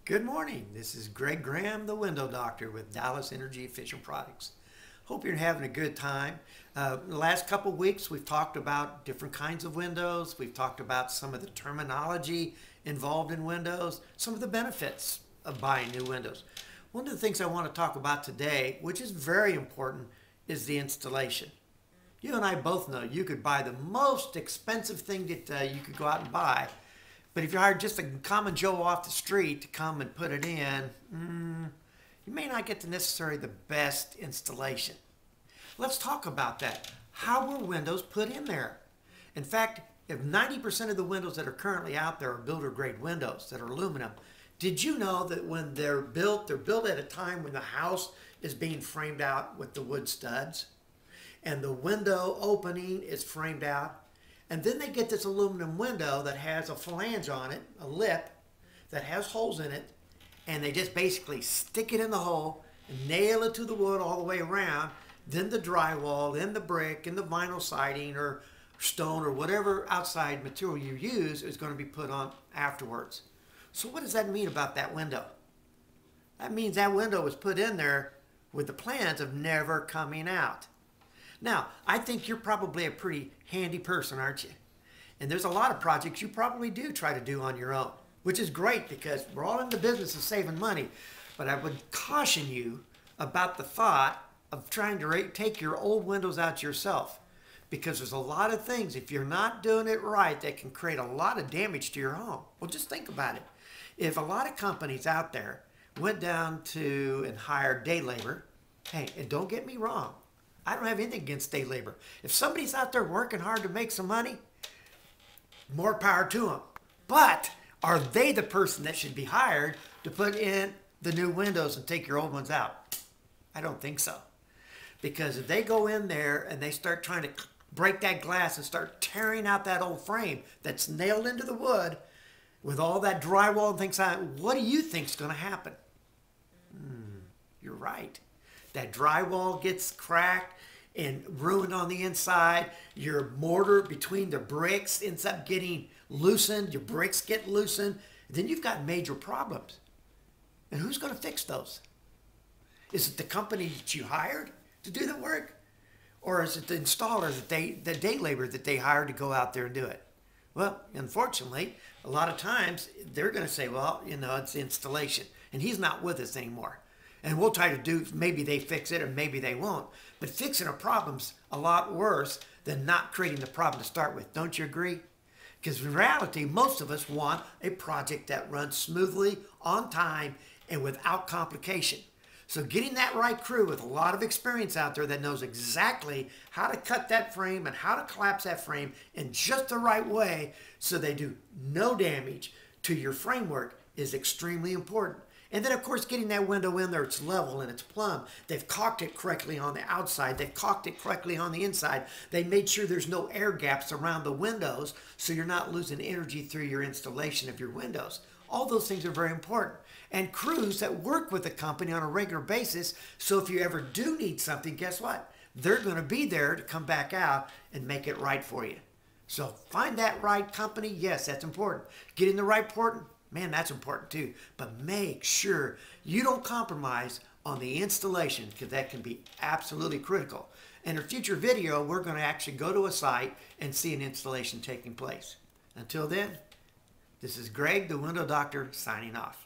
Good morning. This is Greg Graham, the Window Doctor with Dallas Energy Efficient Products. Hope you're having a good time. The last couple weeks we've talked about different kinds of windows. We've talked about some of the terminology involved in windows, some of the benefits of buying new windows. One of the things I want to talk about today, which is very important, is the installation. You and I both know you could buy the most expensive thing that you could go out and buy, but if you hired just a common Joe off the street to come and put it in, you may not get necessarily the best installation. Let's talk about that. How were windows put in there? In fact, if 90% of the windows that are currently out there are builder grade windows that are aluminum, did you know that when they're built at a time when the house is being framed out with the wood studs and the window opening is framed out? And then they get this aluminum window that has a flange on it, a lip that has holes in it, and they just basically stick it in the hole and nail it to the wood all the way around. Then the drywall, then the brick, and the vinyl siding or stone or whatever outside material you use is going to be put on afterwards. So what does that mean about that window? That means that window was put in there with the plans of never coming out. Now, I think you're probably a pretty handy person, aren't you? And there's a lot of projects you probably do try to do on your own, which is great because we're all in the business of saving money. But I would caution you about the thought of trying to take your old windows out yourself, because there's a lot of things, if you're not doing it right, that can create a lot of damage to your home. Well, just think about it. If a lot of companies out there went down to and hired day labor, hey, and don't get me wrong, I don't have anything against day labor. If somebody's out there working hard to make some money, more power to them. But are they the person that should be hired to put in the new windows and take your old ones out? I don't think so. Because if they go in there and they start trying to break that glass and start tearing out that old frame that's nailed into the wood with all that drywall and things on it, what do you think is going to happen? You're right. That drywall gets cracked and ruined on the inside. Your mortar between the bricks ends up getting loosened. Your bricks get loosened. Then you've got major problems. And who's going to fix those? Is it the company that you hired to do the work? Or is it the installer, the day labor that they hired to go out there and do it? Well, unfortunately, a lot of times they're going to say, well, you know, it's the installation. And he's not with us anymore. And we'll try to do, maybe they fix it or maybe they won't. But fixing a problem's a lot worse than not creating the problem to start with. Don't you agree? Because in reality, most of us want a project that runs smoothly, on time, and without complication. So getting that right crew with a lot of experience out there that knows exactly how to cut that frame and how to collapse that frame in just the right way so they do no damage to your framework is extremely important. And then, of course, getting that window in there, it's level and it's plumb. They've caulked it correctly on the outside. They've caulked it correctly on the inside. They made sure there's no air gaps around the windows so you're not losing energy through your installation of your windows. All those things are very important. And crews that work with the company on a regular basis, so if you ever do need something, guess what? They're going to be there to come back out and make it right for you. So find that right company. Yes, that's important. Getting the right port, man, that's important too. But make sure you don't compromise on the installation, because that can be absolutely critical. In a future video, we're going to actually go to a site and see an installation taking place. Until then, this is Greg, the Window Doctor, signing off.